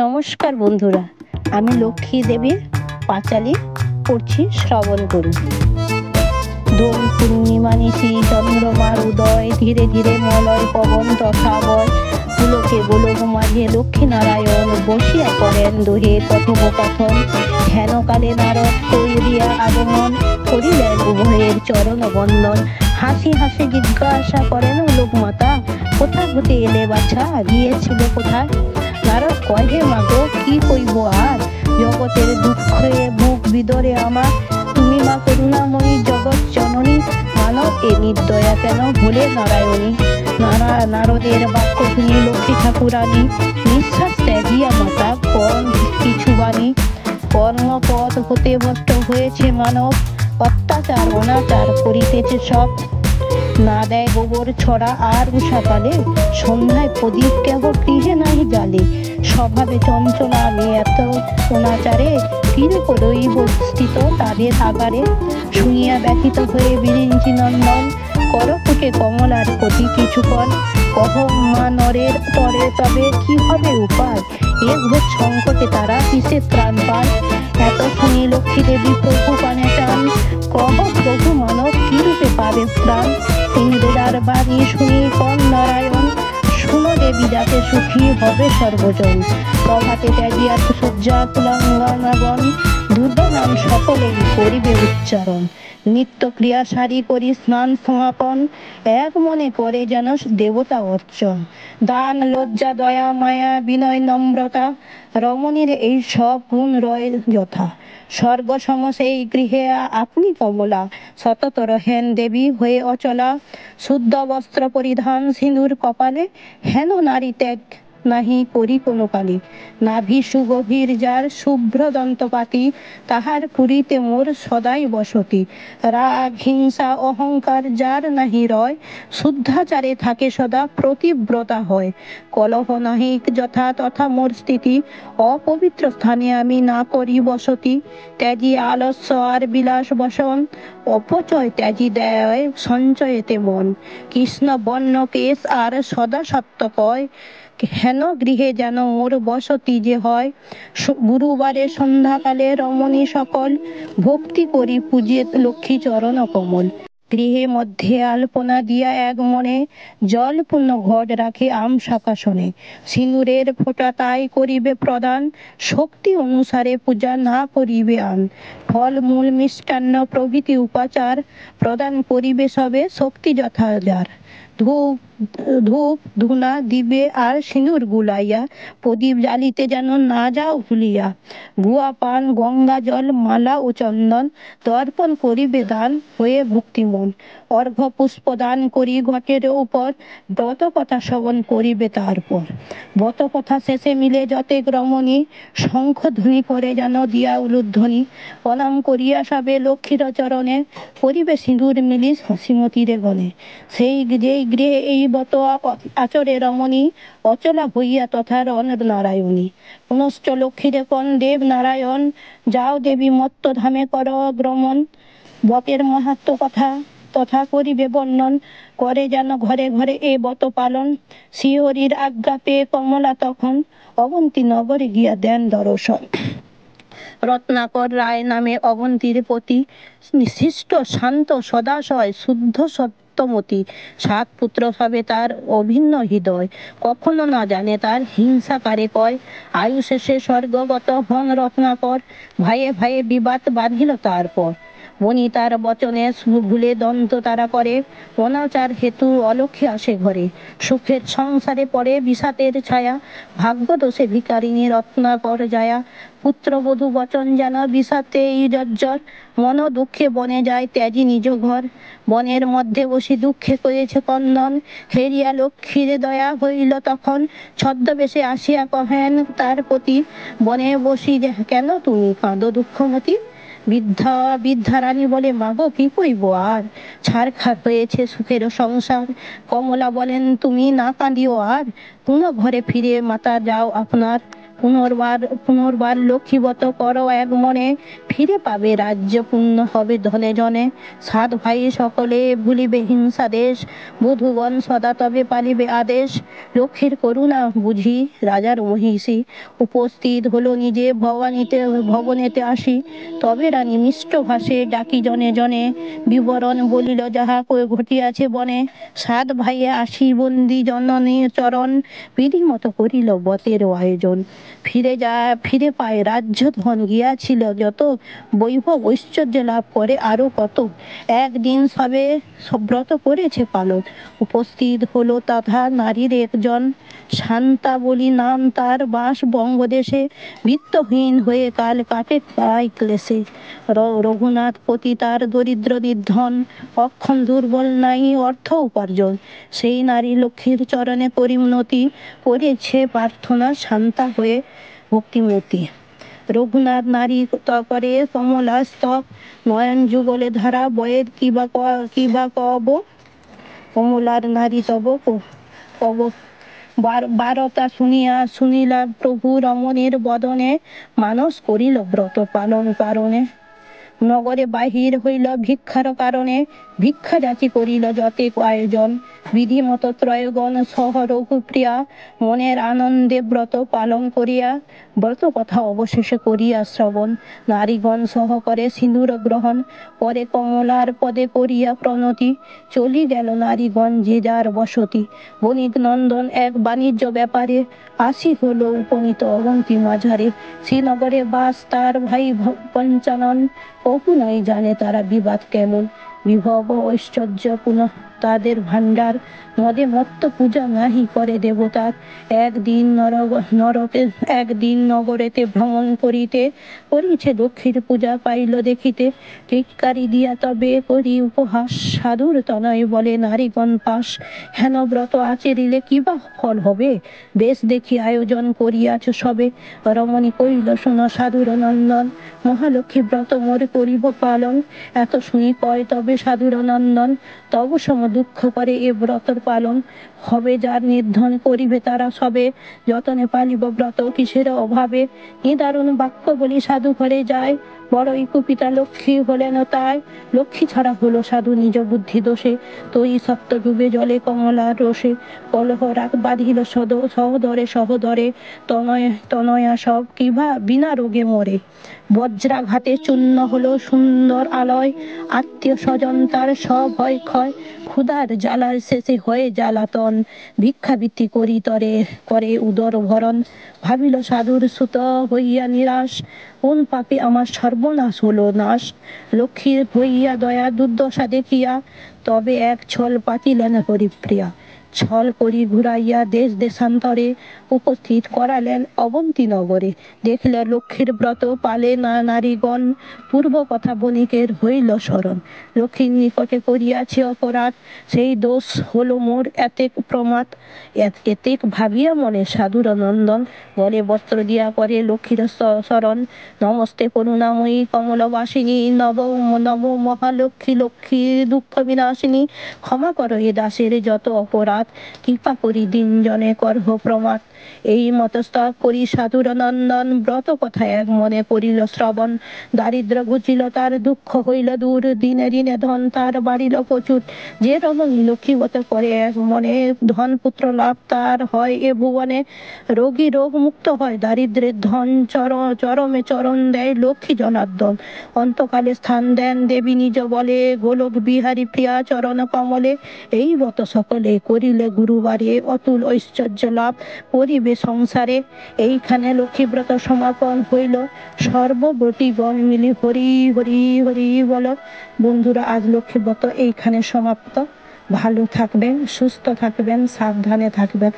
নমস্কার বন্ধুরা, আমি লক্ষ্মী দেবীর পাঁচালী পড়ছি, শ্রবণ করুন। দোল পূর্ণিমা নিশি চন্দ্রমার উদয়, ধীরে ধীরে মলয় পবন তথা বয়, পুলকে গোলক মাঝে লক্ষ্মীনারায়ণ বসিয়া করেন দোহে কথোপকথন। হেনকালে নারদ কইরিয়া আগমন, করিলেন উভয়ের চরণ বন্দন। হাসি হাসি জিজ্ঞাসা করেন লোকমাতা, কোথা হতে এলে বাছা, গিয়েছিলে কোথায়? নারদ কয়, হে মাগো কি কইব আর, জগতের দুঃখে বুক বিদরে আমার, তুমি মা করুণাময়ী জগৎ জননী, মানব এ নির্দয়া কেন ভোলে নারায়ণী। নারদের বাক্য শুনি লক্ষ্মী ঠাকুরানী, নিঃশ্বাস ত্যাগিয়া মাতা কন কিছু বাণী। কর্মপথ হতে ভ্রষ্ট হয়েছে মানব, অত্যাচার অনাচার করিতেছে সব। না দেয় গোবর ছড়া আর উষাকালে, সন্ধ্যায় প্রদীপ কেহ গৃহে নাহি জ্বালে। স্বভাবে চঞ্চলা আমি এত অনাচারে, ফিরে রইব স্থিত তাদের আগারে। শুনিয়া ব্যথিত হয়ে বিরিঞ্চি নন্দন, করকুটে কমলার প্রতি কিছুক্ষণ। কহ মা নরের তরে তবে কি হবে উপায়, এ ঘোর সংকটে তারা কিসে ত্রাণ পায়। এত শুনি লক্ষ্মী দেবী প্রভু পানে চান, কহ প্রভু মানব কি রূপে পাবে প্রাণ। ইন্দ্রার বাণী শুনি কন নারায়ণ, শুনো দেবী যাতে সুখী হবে সর্বজন। প্রভাতে ত্যাজিয়া সজ্জা তুলাঙ্গনাগণ, দুর্গা নাম সকলেই করিবে উচ্চারণ। নিত্য ক্রিয়া সারি করি স্নান সমাপন, এক মনে করে যেন দেবতা অর্চন। দান লজ্জা দয়া মায়া বিনয় নম্রতা, রমণীর এই সব গুণ রয় যথা। স্বর্গ সম সেই গৃহে আপনি কমলা, সতত রহেন দেবী হয়ে অচলা। শুদ্ধ বস্ত্র পরিধান সিঁদুর কপালে, হেন নারী ত্যাগ নাহি করি কোনো কালে। নাভি সুগভীর যার শুভ্র দন্তপাতি, তাহার পুরীতে মোর সদাই বসতি। রাগ হিংসা অহংকার যার নাহি রয়, শুদ্ধাচারে থাকে সদা প্রতিব্রতা হয়। কলহ নাহি যথা তথা মোর স্থিতি, অপবিত্র স্থানে আমি না করি বসতি। ত্যাজি আলস্য আর বিলাস বসন, অপচয় ত্যাজি দেয় সঞ্চয়েতে মন। কৃষ্ণ বর্ণ কেশ আর সদা সত্যকয়, হেন গৃহে যেন মোর বসতি যে হয়। গুরুবারে সন্ধ্যাকালে রমণী সকল, ভক্তি করি পূজে লক্ষ্মী চরণ কমল। গৃহে মধ্যে আলপনা দিয়া এক মনে, জলপূর্ণ ঘট রাখে আম শাকাসনে। সিঁদুরের ফোঁটা তাই করিবে প্রদান, শক্তি অনুসারে পূজা না করিবে আন। ফল মূল মিষ্টান্ন প্রভৃতি উপাচার, প্রদান করিবে সবে শক্তি যথা যার। ধূপ ধুনা দিবে আর সিঁদুর গুলাইয়া, প্রদীপ জ্বালিতে যেন না যাও ভুলিয়া। গুয়া পান গঙ্গা জল মালা ও চন্দন, দর্পণ করিবে দান হয়ে ভক্তিমন। অর্ঘ্য পুষ্প দান করি ঘটের উপর, ব্রত কথা শ্রবণ করিবে তারপর। ব্রত কথা শেষে মিলে যতেক রমণী, শঙ্খ ধ্বনি করে যেন দিয়া উলুধ্বনি। প্রণাম করিয়া সবে লক্ষ্মীর চরণে, করিবে সিঁদুর মিলি শ্রীমতীরে গণে। যেই গৃহে এই ব্রত আচরে রমণী, অচলা হইয়া তথা রণ নারায়ণী। পুনশ্চ লক্ষ্মীরে কন দেব নারায়ণ, যাও দেবী মত্ত ধামে কর গ্রমণ। ব্রতের মাহাত্ম্য কথা তথা করিবে বর্ণন, করে যেন ঘরে ঘরে এ ব্রত পালন। শ্রীহরির আজ্ঞা পেয়ে কমলা তখন, অবন্তী নগরে গিয়া দেন দর্শন। রত্নাকর রায় নামে অবন্তীর পতি, শিষ্ট শান্ত সদাশয় শুদ্ধ সত্যমতি। 7 পুত্র সবে তার অভিন্ন হৃদয়, কখনো না জানে তার হিংসা কারে কয়। আয়ু শেষে স্বর্গগত হন রত্নাকর, ভাইয়ে ভাইয়ে বিবাদ বাঁধিল তারপর। বনিতার বচনে ভুলে দন্ত তারা করে, অনাচার হেতু অলক্ষ্যে আসে ঘরে। সুখের সংসারে পড়ে বিষাদের ছায়া, ভাগ্য দোষে ভিখারিণী রত্নাকর যায়া। পুত্রবধূ বচন যেন বিষাতেই জর্জর, মন দুঃখে বনে যায় ত্যাজি নিজ ঘর। বনের মধ্যে বসি দুঃখে করেছে ক্রন্দন, হেরিয়া লক্ষ্মীর দয়া হইল তখন। ছদ্মবেশে আসিয়া কহেন তার প্রতি, বনে বসি কেন তুমি কাঁদো দুঃখমতি। বৃদ্ধা রানী বলে, মাগো কি কইব আর, ছারখার হয়েছে সুখের সংসার। কমলা বলেন, তুমি না কাঁদিও আর, পুনঃ ঘরে ফিরে মাতা যাও আপনার। পুনর্বার পুনর্বার লক্ষ্মীব্রত করো এক মনে, ফিরে পাবে রাজ্য, পূর্ণ হবে ধনে জনে। 7 ভাই সকলে ভুলিবে হিংসা দেশ, বধূগণ সদা তবে পালিবে আদেশ। লক্ষ্মীর করুণা বুঝি রাজার মহিষী, উপস্থিত হলো নিজে ভবনেতে আসি। তবে রানী মিষ্ট ভাষে ডাকি জনে জনে, বিবরণ বলিল যাহা ঘটিয়াছে বনে। 7 ভাইয়ে আসি বন্দি জননীর চরণ, বিধিমত করিল বতের আয়োজন। ফিরে পায় রাজ্য ধন, গিয়াছিল যত, বৈভব ঐশ্বর্য লাভ করে আরো কত। একদিন সবে ব্রত করেছে পালন, উপস্থিত হলো তথা নারীর একজন। শান্তা বলি নাম তার, বাস বঙ্গদেশে, বিত্তহীন হয়ে কাল কাটে তাই ক্লেশে। রঘুনাথ পতি তার দরিদ্র নির্ধন, অক্ষম দুর্বল নাই অর্থ উপার্জন। সেই নারী লক্ষ্মীর চরণে পরিণতি, করেছে প্রার্থনা শান্তা হয়ে ভক্তিমতী। রঘুনাথ নারী করে কমলা স্তব, নয়ন যুগলে ধারা বয়ের কিবা কব। কমলার নারী তব কব বারতা শুনিলা প্রভু রমণীর বদনে, মানস করিল ব্রত পালন কারণে। নগরে বাহির হইল ভিক্ষার কারণে, ভিক্ষা যাচি করিল যতেক আয়োজন। বিধিমত ত্রয়গণ সহ রঘুপ্রিয়া, মনের আনন্দে ব্রত পালন করিয়া। ব্রত কথা অবশেষে করিয়া শ্রবণ, নারীগণ সহ করে সিঁদুর গ্রহণ। পরে কমলার পদে করিয়া প্রণতি, চলি গেল নারীগণ যে যার বসতি। বণিক নন্দন এক বাণিজ্য ব্যাপারে, আসি হলো উপনীত অবন্তী মাঝারে। শ্রীনগরে বাস তার ভাই পঞ্চানন, কহু নাই জানে তারা বিবাদ কেমন। বিভব ঐশ্বর্য পুনঃ তাদের ভাণ্ডার, মদে মত্ত পূজা নাহি করে দেবতার। একদিন নগরেতে ভ্রমণ করিছে লক্ষ্মীর পূজা পাইল দেখিতে। টিটকারি দিয়া তবে করি উপহাস, সাধুর তনয় বলে নারীগণ পাশ। হেন ব্রত আচরিলে কিবা ফল হবে, বেশ দেখি আয়োজন করিয়াছ সবে। রমণী কইল শুন সাধুর নন্দন, মহালক্ষ্মী ব্রত মোরে করিব পালন। এত শুনি কয় তবে সাধুর নন্দন, তব সম দুঃখ করে এ ব্রতর পালন। হবে যার নির্ধন করিবে তারা সবে, যতনে পালিব ব্রত কিসের অভাবে। নিদারুণ বাক্য বলি সাধু ঘরে যায়, বড়ই কুপিতা লক্ষ্মী হলেন তাই। লক্ষ্মী ছাড়া হলো সাধু নিজ বুদ্ধি দোষে, তৈ সপ্ত ডুবে জলে কমলার রোষে। কলহ রাগ বাঁধিল সহদরে, তনয়া সব কিবা বিনা রোগে মরে। বজ্রাঘাতে চূর্ণ হলো সুন্দর আলয়, আত্মীয় স্বজন তার সব হয় ক্ষয়। ক্ষুধার জ্বালার শেষে হয়ে জ্বালাতন, ভিক্ষাবৃত্তি করি তরে করে উদর ভরণ। ভাবিল সাধুর সুত হইয়া নিরাশ, কোন পাপে আমার সর্বনাশ হলো নাশ। লক্ষ্মীর হইয়া দয়া দুর্দশা দেখিয়া, তবে এক ছল পাতিলেন হরিপ্রিয়া। ছল করি ঘুরাইয়া দেশ দেশান্তরে, উপস্থিত করালেন অবন্তী নগরে। দেখলে লক্ষ্মীর ব্রত পালে না নারীগণ, পূর্ব কথা বণিকের হইল স্মরণ। লক্ষ্মীর নিকটে করিয়াছে অপরাধ, সেই দোষ হলো মোর এতেক প্রমাদ। এতেক ভাবিয়া মনে সাধুর নন্দন, গলে বস্ত্র দিয়া করে লক্ষ্মীর শরণ। নমস্তে করুণাময়ী কমলবাসিনী, নব মহালক্ষ্মী লক্ষ্মী দুঃখ বিনাশিনী। ক্ষমা করো এ দাসের যত অপরাধ, কৃপা করি দিন জনে করহ প্রমাদ। এই মতস্তব করি সাধুর নন্দন, ব্রত কথা এক মনে করিল শ্রবণ। দারিদ্র ঘুচিল তার দুঃখ হইল দূর, দিনে দিনে ধন তার বাড়িল প্রচুর। যে রমণী লক্ষ্মীব্রত করে এক মনে, ধন পুত্র লাভ তার হয় এ ভুবনে। রোগী রোগ মুক্ত হয়, দারিদ্রের ধন চরমে চরণ দেয় লক্ষ্মী জনার্দন। অন্তকালে স্থান দেন দেবী নিজ বলে, গোলক বিহারী প্রিয়া চরণ কমলে। এই ব্রত সকলে করিলে গুরুবারে, অতুল ঐশ্বর্য লাভ করিবে সংসারে। এইখানে লক্ষ্মীব্রত সমাপন হইল, সর্বব্রতীগণ মিলি হরি হরি হরি বল। বন্ধুরা, আজ লক্ষ্মীব্রত এইখানে সমাপ্ত। ভালো থাকবেন, সুস্থ থাকবেন, সাবধানে থাকবেন।